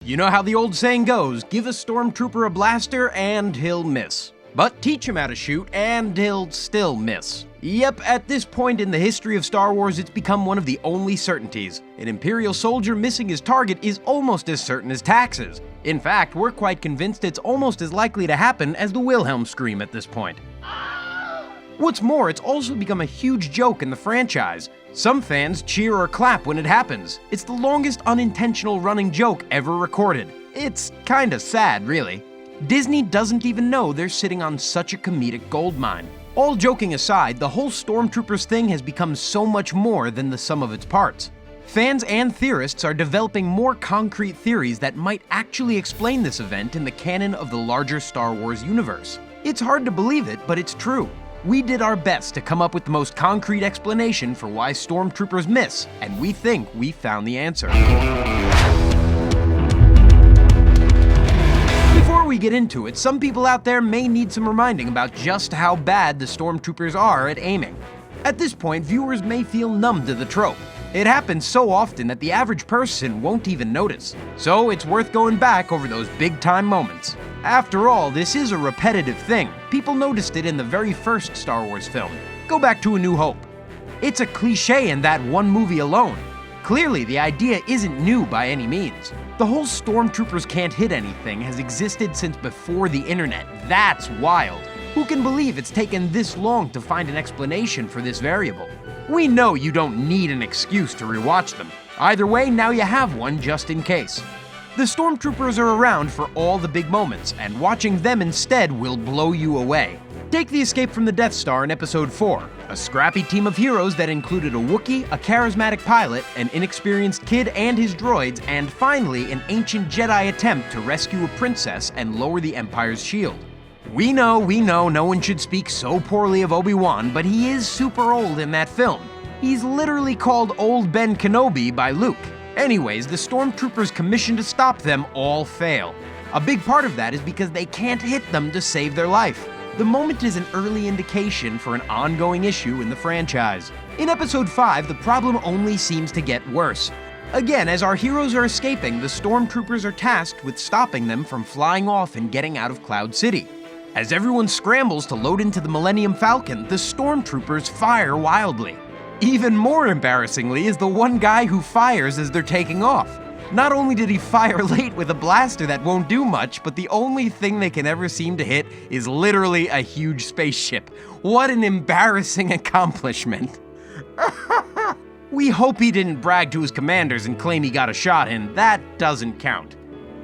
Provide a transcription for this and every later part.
You know how the old saying goes, give a stormtrooper a blaster and he'll miss. But teach him how to shoot and he'll still miss. Yep, at this point in the history of Star Wars, it's become one of the only certainties. An Imperial soldier missing his target is almost as certain as taxes. In fact, we're quite convinced it's almost as likely to happen as the Wilhelm scream at this point. What's more, it's also become a huge joke in the franchise. Some fans cheer or clap when it happens. It's the longest unintentional running joke ever recorded. It's kinda sad, really. Disney doesn't even know they're sitting on such a comedic goldmine. All joking aside, the whole Stormtroopers thing has become so much more than the sum of its parts. Fans and theorists are developing more concrete theories that might actually explain this event in the canon of the larger Star Wars universe. It's hard to believe it, but it's true. We did our best to come up with the most concrete explanation for why Stormtroopers miss, and we think we found the answer. Before we get into it, some people out there may need some reminding about just how bad the Stormtroopers are at aiming. At this point, viewers may feel numb to the trope. It happens so often that the average person won't even notice. So it's worth going back over those big-time moments. After all, this is a repetitive thing. People noticed it in the very first Star Wars film. Go back to A New Hope. It's a cliche in that one movie alone. Clearly, the idea isn't new by any means. The whole Stormtroopers can't hit anything has existed since before the internet. That's wild. Who can believe it's taken this long to find an explanation for this variable? We know you don't need an excuse to rewatch them. Either way, now you have one just in case. The Stormtroopers are around for all the big moments, and watching them instead will blow you away. Take the escape from the Death Star in Episode 4, a scrappy team of heroes that included a Wookiee, a charismatic pilot, an inexperienced kid and his droids, and finally an ancient Jedi attempt to rescue a princess and lower the Empire's shield. We know no one should speak so poorly of Obi-Wan, but he is super old in that film. He's literally called Old Ben Kenobi by Luke. Anyways, the Stormtroopers commissioned to stop them all fail. A big part of that is because they can't hit them to save their life. The moment is an early indication for an ongoing issue in the franchise. In Episode 5, the problem only seems to get worse. Again, as our heroes are escaping, the Stormtroopers are tasked with stopping them from flying off and getting out of Cloud City. As everyone scrambles to load into the Millennium Falcon, the Stormtroopers fire wildly. Even more embarrassingly is the one guy who fires as they're taking off. Not only did he fire late with a blaster that won't do much, but the only thing they can ever seem to hit is literally a huge spaceship. What an embarrassing accomplishment. We hope he didn't brag to his commanders and claim he got a shot in. That doesn't count.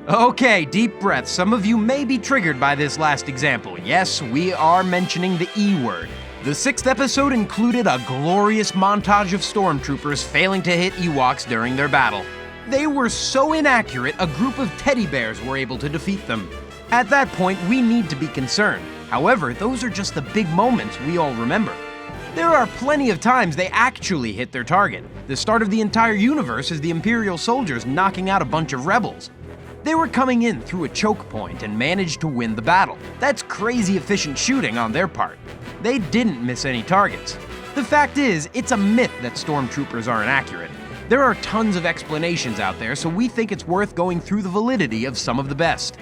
Okay, deep breath. Some of you may be triggered by this last example. Yes, we are mentioning the E word. The 6th episode included a glorious montage of Stormtroopers failing to hit Ewoks during their battle. They were so inaccurate, a group of teddy bears were able to defeat them. At that point, we need to be concerned. However, those are just the big moments we all remember. There are plenty of times they actually hit their target. The start of the entire universe is the Imperial soldiers knocking out a bunch of rebels. They were coming in through a choke point and managed to win the battle. That's crazy efficient shooting on their part. They didn't miss any targets. The fact is, it's a myth that Stormtroopers are inaccurate. There are tons of explanations out there, so we think it's worth going through the validity of some of the best.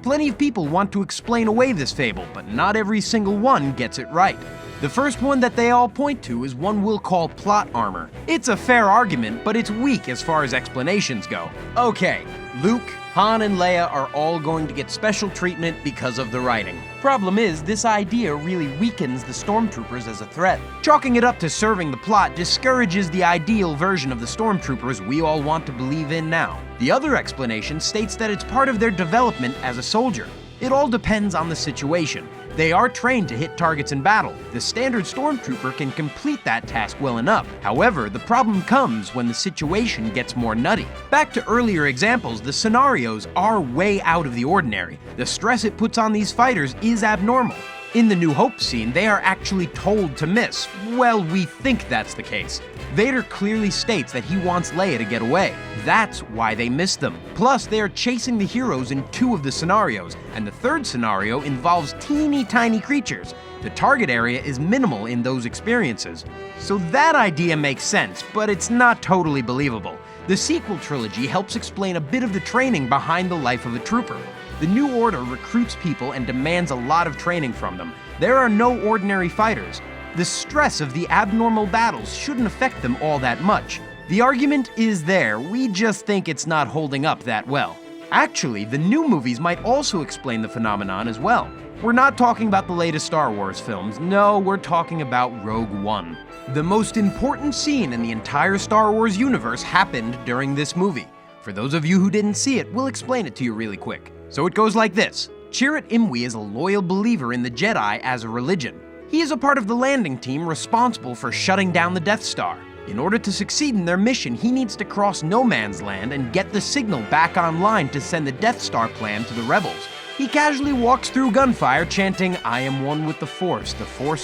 Plenty of people want to explain away this fable, but not every single one gets it right. The first one that they all point to is one we'll call plot armor. It's a fair argument, but it's weak as far as explanations go. Okay, Luke, Han, and Leia are all going to get special treatment because of the writing. Problem is, this idea really weakens the Stormtroopers as a threat. Chalking it up to serving the plot discourages the ideal version of the Stormtroopers we all want to believe in now. The other explanation states that it's part of their development as a soldier. It all depends on the situation. They are trained to hit targets in battle. The standard Stormtrooper can complete that task well enough. However, the problem comes when the situation gets more nutty. Back to earlier examples, the scenarios are way out of the ordinary. The stress it puts on these fighters is abnormal. In the New Hope scene, they are actually told to miss. Well, we think that's the case. Vader clearly states that he wants Leia to get away. That's why they miss them. Plus, they are chasing the heroes in 2 of the scenarios, and the 3rd scenario involves teeny tiny creatures. The target area is minimal in those experiences. So that idea makes sense, but it's not totally believable. The sequel trilogy helps explain a bit of the training behind the life of a trooper. The New Order recruits people and demands a lot of training from them. There are no ordinary fighters. The stress of the abnormal battles shouldn't affect them all that much. The argument is there, we just think it's not holding up that well. Actually, the new movies might also explain the phenomenon as well. We're not talking about the latest Star Wars films, no, we're talking about Rogue One. The most important scene in the entire Star Wars universe happened during this movie. For those of you who didn't see it, we'll explain it to you really quick. So it goes like this. Chirrut Imwe is a loyal believer in the Jedi as a religion. He is a part of the landing team responsible for shutting down the Death Star. In order to succeed in their mission, he needs to cross No Man's Land and get the signal back online to send the Death Star plan to the rebels. He casually walks through gunfire chanting, "I am one with the Force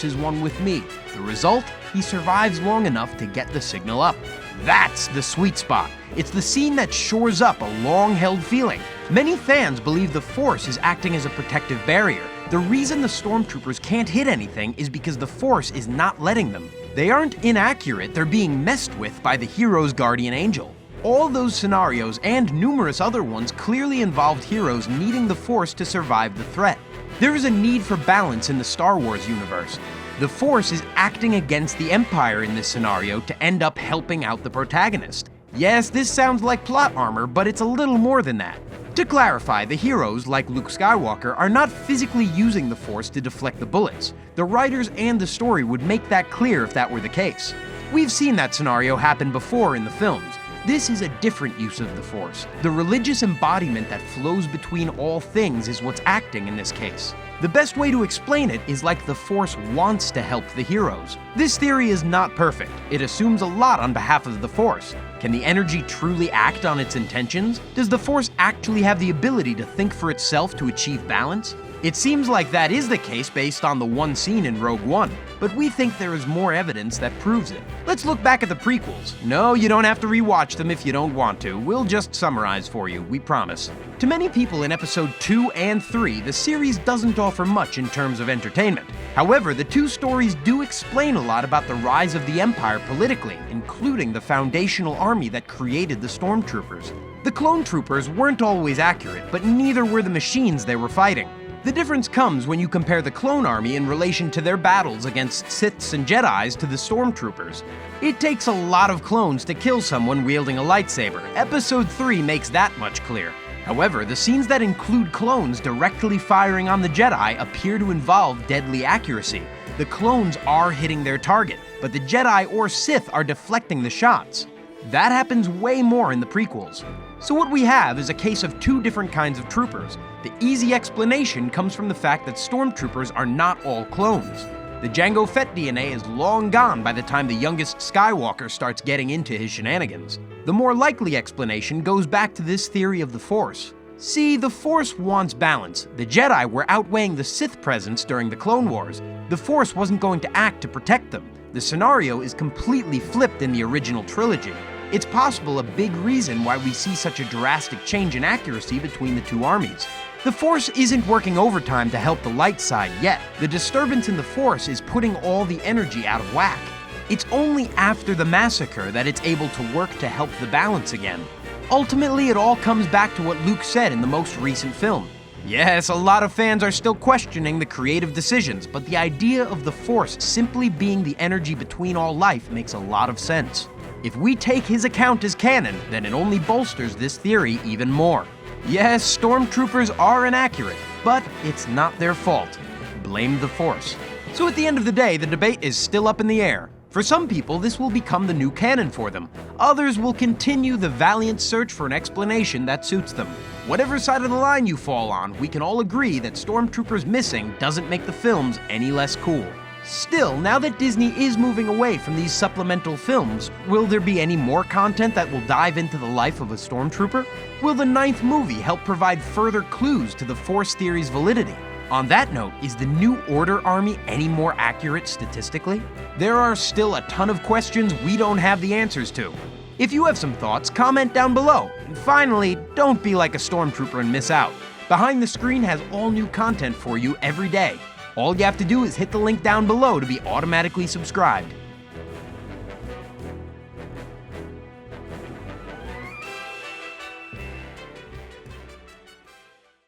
is one with me." The result? He survives long enough to get the signal up. That's the sweet spot. It's the scene that shores up a long-held feeling. Many fans believe the Force is acting as a protective barrier. The reason the Stormtroopers can't hit anything is because the Force is not letting them. They aren't inaccurate, they're being messed with by the hero's guardian angel. All those scenarios and numerous other ones clearly involved heroes needing the Force to survive the threat. There is a need for balance in the Star Wars universe. The Force is acting against the Empire in this scenario to end up helping out the protagonist. Yes, this sounds like plot armor, but it's a little more than that. To clarify, the heroes, like Luke Skywalker, are not physically using the Force to deflect the bullets. The writers and the story would make that clear if that were the case. We've seen that scenario happen before in the films. This is a different use of the Force. The religious embodiment that flows between all things is what's acting in this case. The best way to explain it is like the Force wants to help the heroes. This theory is not perfect. It assumes a lot on behalf of the Force. Can the energy truly act on its intentions? Does the Force actually have the ability to think for itself to achieve balance? It seems like that is the case based on the one scene in Rogue One, but we think there is more evidence that proves it. Let's look back at the prequels. No, you don't have to rewatch them if you don't want to. We'll just summarize for you, we promise. To many people in Episode 2 and 3, the series doesn't offer much in terms of entertainment. However, the two stories do explain a lot about the rise of the Empire politically, including the foundational army that created the Stormtroopers. The clone troopers weren't always accurate, but neither were the machines they were fighting. The difference comes when you compare the clone army in relation to their battles against Siths and Jedis to the Stormtroopers. It takes a lot of clones to kill someone wielding a lightsaber. Episode 3 makes that much clear. However, the scenes that include clones directly firing on the Jedi appear to involve deadly accuracy. The clones are hitting their target, but the Jedi or Sith are deflecting the shots. That happens way more in the prequels. So what we have is a case of two different kinds of troopers. The easy explanation comes from the fact that Stormtroopers are not all clones. The Jango Fett DNA is long gone by the time the youngest Skywalker starts getting into his shenanigans. The more likely explanation goes back to this theory of the Force. See, the Force wants balance. The Jedi were outweighing the Sith presence during the Clone Wars. The Force wasn't going to act to protect them. The scenario is completely flipped in the original trilogy. It's possible a big reason why we see such a drastic change in accuracy between the two armies. The Force isn't working overtime to help the light side yet. The disturbance in the Force is putting all the energy out of whack. It's only after the massacre that it's able to work to help the balance again. Ultimately, it all comes back to what Luke said in the most recent film. Yes, a lot of fans are still questioning the creative decisions, but the idea of the Force simply being the energy between all life makes a lot of sense. If we take his account as canon, then it only bolsters this theory even more. Yes, Stormtroopers are inaccurate, but it's not their fault. Blame the Force. So at the end of the day, the debate is still up in the air. For some people, this will become the new canon for them. Others will continue the valiant search for an explanation that suits them. Whatever side of the line you fall on, we can all agree that Stormtroopers missing doesn't make the films any less cool. Still, now that Disney is moving away from these supplemental films, will there be any more content that will dive into the life of a Stormtrooper? Will the 9th movie help provide further clues to the Force theory's validity? On that note, is the New Order army any more accurate statistically? There are still a ton of questions we don't have the answers to. If you have some thoughts, comment down below. And finally, don't be like a Stormtrooper and miss out. Behind the Screen has all new content for you every day. All you have to do is hit the link down below to be automatically subscribed.